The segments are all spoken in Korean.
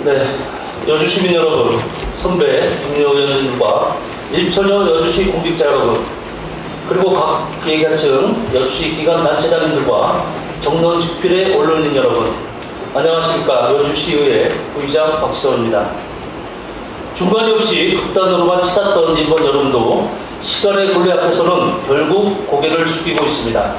네, 여주 시민 여러분, 선배, 동료 의원님과 일처녀 여주시 공직자 여러분, 그리고 각 기획단층 여주시 기관 단체장님들과 정론 직필의 언론인 여러분, 안녕하십니까. 여주시의회 부의장 박시선입니다. 중간이 없이 극단으로만 치닫던 이번 여름도 시간의 굴레 앞에서는 결국 고개를 숙이고 있습니다.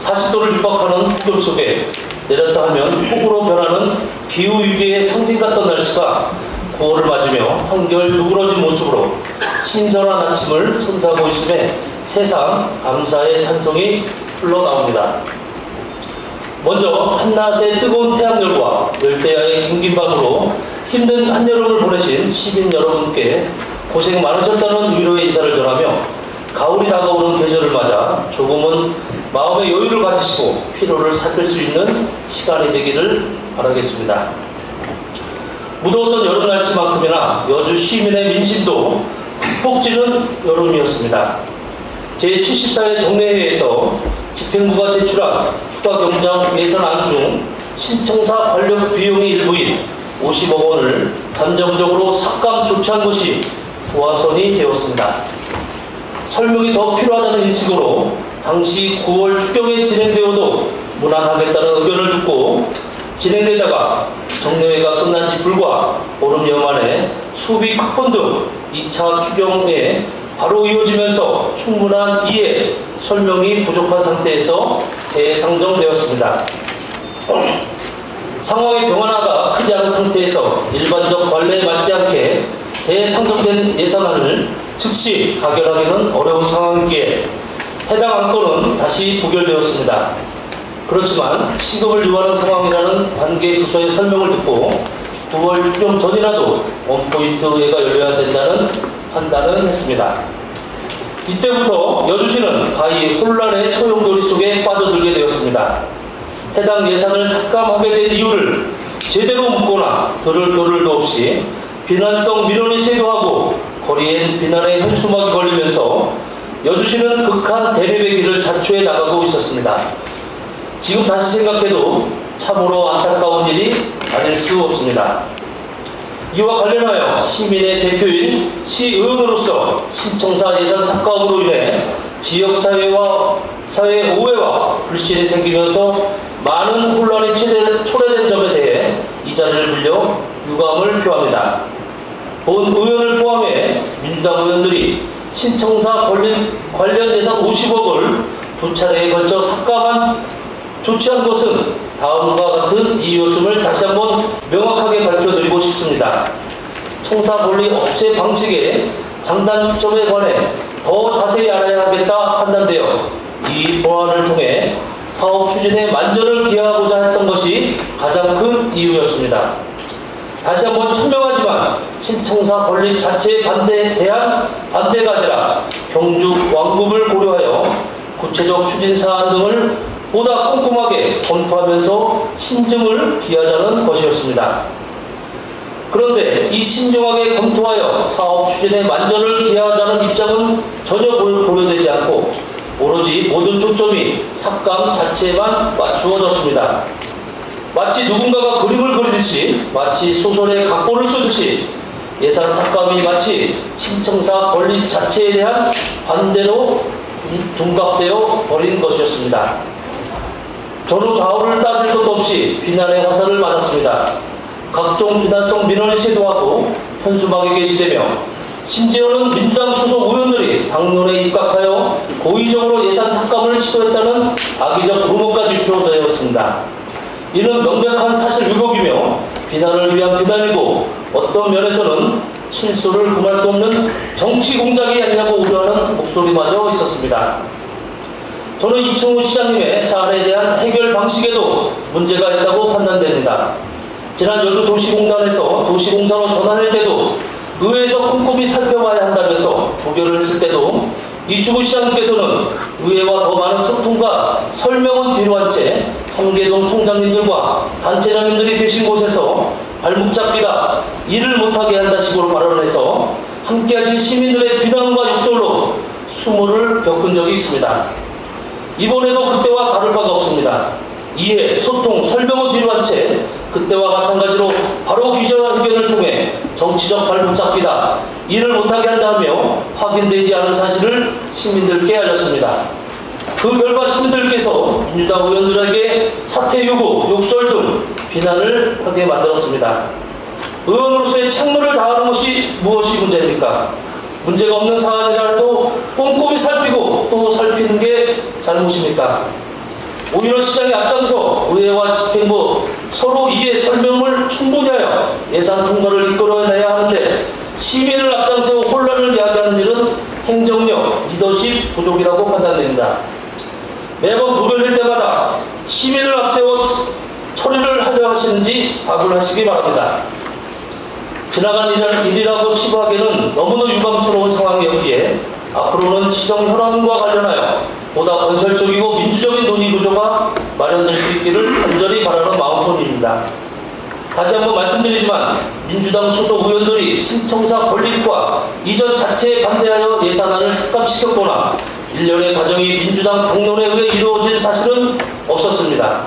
40도를 육박하는 폭염 속에 내렸다 하면 폭우로 변하는 기후위기의 상징 같던 날씨가 9월을 맞으며 한결 누그러진 모습으로 신선한 아침을 선사하고 있음에 세상 감사의 탄성이 흘러나옵니다. 먼저 한낮의 뜨거운 태양열과 열대야의 긴긴 밤으로 힘든 한여름을 보내신 시민 여러분께 고생 많으셨다는 위로의 인사를 전하며 가을이 다가오는 계절을 맞아 조금은 마음의 여유를 가지시고 피로를 삭힐 수 있는 시간이 되기를 바라겠습니다. 무더웠던 여름 날씨만큼이나 여주 시민의 민심도 푹 찌는 여름이었습니다. 제74회 정례회에서 집행부가 제출한 추가 경장 예산안 중 신청사 관련 비용의 일부인 50억 원을 잠정적으로 삭감 조치한 것이 도화선이 되었습니다. 설명이 더 필요하다는 인식으로 당시 9월 추경에 진행되어도 무난하겠다는 의견을 듣고 진행되다가 정례회가 끝난 지 불과 보름여 만에 소비 쿠폰 등 2차 추경에 바로 이어지면서 충분한 이해, 설명이 부족한 상태에서 재상정되었습니다. 상황의 변화가 크지 않은 상태에서 일반적 관례에 맞지 않게 재상정된 예산안을 즉시 가결하기는 어려운 상황이기에 해당 안건은 다시 부결되었습니다. 그렇지만 시급을 요하는 상황이라는 관계 부서의 설명을 듣고 9월 추경 전이라도 원포인트 의회가 열려야 된다는 판단을 했습니다. 이때부터 여주시는 가히 혼란의 소용돌이 속에 빠져들게 되었습니다. 해당 예산을 삭감하게 된 이유를 제대로 묻거나 들을 겨를도 없이 비난성 민원이 쇄도하고 거리엔 비난의 현수막이 걸리면서 여주시는 극한 대립의 길을 자초해 나가고 있었습니다. 지금 다시 생각해도 참으로 안타까운 일이 아닐 수 없습니다. 이와 관련하여 시민의 대표인 시의원으로서 신청사 예산 삭감으로 인해 지역사회와 사회 오해와 불신이 생기면서 많은 혼란이 초래된 점에 대해 이 자리를 빌려 유감을 표합니다. 본 의원을 포함해 민주당 의원들이 신청사 관련 예산 50억을 두 차례에 걸쳐 조치한 것은 다음과 같은 이유였음을 다시 한번 명확하게 밝혀드리고 싶습니다. 청사 권리 억제 방식의 장단점에 관해 더 자세히 알아야 하겠다 판단되어 이 보완을 통해 사업 추진에 만전을 기하고자 했던 것이 가장 큰 이유였습니다. 다시 한번 천명하지만 신청사 건립 자체에 대한 반대가 아니라 경주 완급을 고려하여 구체적 추진 사안 등을 보다 꼼꼼하게 검토하면서 신중을 기하자는 것이었습니다. 그런데 이 신중하게 검토하여 사업 추진에 만전을 기하자는 입장은 전혀 고려되지 않고 오로지 모든 초점이 삭감 자체에만 맞추어졌습니다. 마치 누군가가 그림을 그리듯이, 마치 소설의 각본을 쓰듯이 예산 삭감이 마치 신청사 건립 자체에 대한 반대로 둔갑되어 버린 것이었습니다. 전후 좌우를 따질 것도 없이 비난의 화살을 맞았습니다. 각종 비난성 민원이 쇄도하고 현수막에 게시되며 심지어는 민주당 소속 의원들이 당론에 입각하여 고의적으로 예산 삭감을 시도했다는 악의적 루머까지 표현되었습니다. 이는 명백한 사실 왜곡이며 비난을 위한 비난이고 어떤 면에서는 실수를 금할 수 없는 정치 공작이 아니냐고 우려하는 목소리마저 있었습니다. 저는 이충우 시장님의 사안에 대한 해결 방식에도 문제가 있다고 판단됩니다. 지난 여주 도시공단에서 도시공사로 전환할 때도 의회에서 꼼꼼히 살펴봐야 한다면서 부결을 했을 때도 이충우 시장님께서는 의회와 더 많은 소통과 설명은 뒤로 한 채 삼계동 통장님들과 단체장님들이 계신 곳에서 발목 잡기다, 일을 못하게 한다 식으로 발언해서 함께하신 시민들의 비난과 욕설로 수모를 겪은 적이 있습니다. 이번에도 그때와 다를 바가 없습니다. 이해, 소통, 설명을 뒤로한 채 그때와 마찬가지로 바로 기자회견을 통해 정치적 발붙잡기다, 이를 못하게 한다며 확인되지 않은 사실을 시민들께 알렸습니다. 그 결과 시민들께서 민주당 의원들에게 사퇴 요구, 욕설 등 비난을 하게 만들었습니다. 의원으로서의 책무를 다하는 것이 무엇이 문제입니까? 문제가 없는 사안이라 해도 꼼꼼히 살피고 또 살피는 게 잘못입니까? 오히려 시장에 앞장서 의회와 집행부 서로 이해 설명을 충분히 하여 예산 통과를 이끌어내야 하는데 시민을 앞장세워 혼란을 야기하는 일은 행정력, 리더십 부족이라고 판단됩니다. 매번 부결될 때마다 시민을 앞세워 처리를 하려 하시는지 답을 하시기 바랍니다. 지나간 일이라고 치부하기에는 너무나 유감스러운 상황이었기에 앞으로는 시정 현안과 관련하여 보다 건설적이고 민주적인 논의 구조가 마련될 수 있기를 간절히 바라는 마음뿐입니다. 다시 한번 말씀드리지만 민주당 소속 의원들이 신청사 건립과 이전 자체에 반대하여 예산안을 삭감시켰거나 일련의 과정이 민주당 당론에 의해 이루어진 사실은 없었습니다.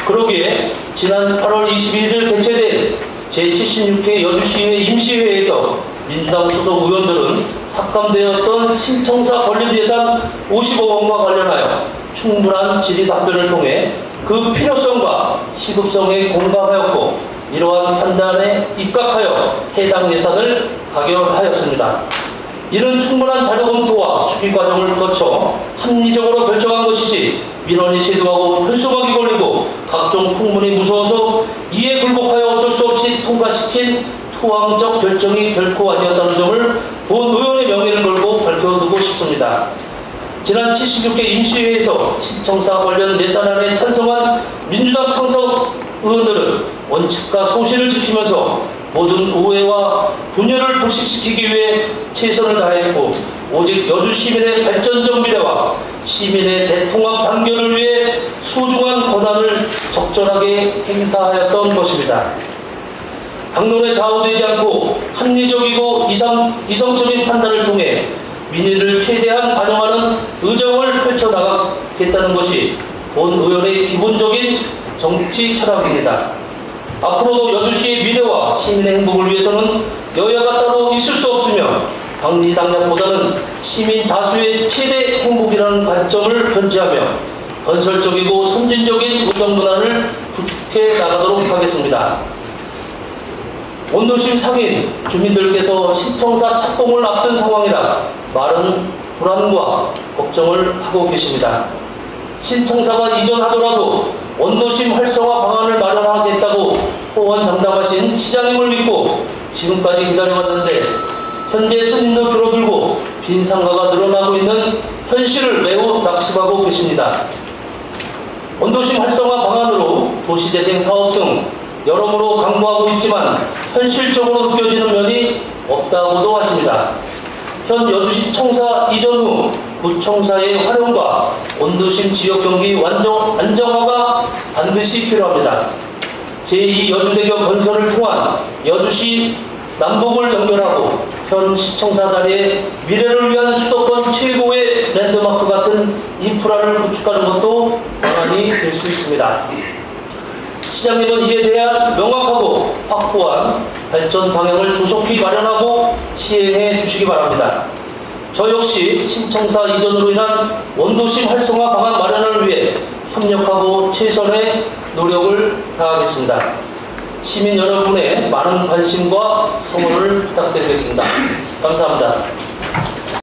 그러기에 지난 8월 22일 개최된 제76회 여주시의회 임시회에서 민주당 소속 의원들은 삭감되었던 신청사 건립 예산 55원과 관련하여 충분한 질의 답변을 통해 그 필요성과 시급성에 공감하였고 이러한 판단에 입각하여 해당 예산을 가결하였습니다. 이는 충분한 자료 검토와 수비 과정을 거쳐 합리적으로 결정한 것이지 민원이 제도하고 현수막이 걸리고 각종 풍문이 무서워서 이에 굴복하여 어쩔 수 없이 통과시킨 투항적 결정이 결코 아니었다는 점을 본 의원의 명예를 걸고 밝혀두고 싶습니다. 지난 76회 임시회에서 신청사 관련 예산안에 찬성한 민주당 창석 의원들은 원칙과 소신을 지키면서 모든 오해와 분열을 불식시키기 위해 최선을 다했고 오직 여주 시민의 발전적 미래와 시민의 대통합 단결을 위해 소중한 권한을 적절하게 행사하였던 것입니다. 당론에 좌우되지 않고 합리적이고 이성적인 판단을 통해 민의를 최대한 반영하는 의정을 펼쳐나가겠다는 것이 본 의원의 기본적인 정치 철학입니다. 앞으로도 여주시의 미래와 시민의 행복을 위해서는 여야가 따로 있을 수 없으며 당리당략보다는 시민 다수의 최대 행복이라는 관점을 견지하며 건설적이고 선진적인 의정 문화를 구축해 나가도록 하겠습니다. 원도심 상인 주민들께서 신청사 착공을 앞둔 상황이라 많은 불안과 걱정을 하고 계십니다. 신청사가 이전하더라도 원도심 활성화 방안을 마련하겠다고 호언장담하신 시장님을 믿고 지금까지 기다려왔는데 현재 손님도 줄어들고 빈 상가가 늘어나고 있는 현실을 매우 낙심하고 계십니다. 원도심 활성화 방안으로 도시재생 사업 등 여러모로 강구하고 있지만 현실적으로 느껴지는 면이 없다고도 하십니다. 현 여주시 청사 이전 후 구청사의 활용과 원도심 지역 경기 안정화가 반드시 필요합니다. 제2 여주대교 건설을 통한 여주시 남북을 연결하고 현 시청사 자리에 미래를 위한 수도권 최고의 랜드마크 같은 인프라를 구축하는 것도 방안이 될 수 있습니다. 시장님은 이에 대한 명확하고 확고한 발전 방향을 조속히 마련하고 시행해 주시기 바랍니다. 저 역시 신청사 이전으로 인한 원도심 활성화 방안 마련을 위해 협력하고 최선의 노력을 다하겠습니다. 시민 여러분의 많은 관심과 성원을 부탁드리겠습니다. 감사합니다.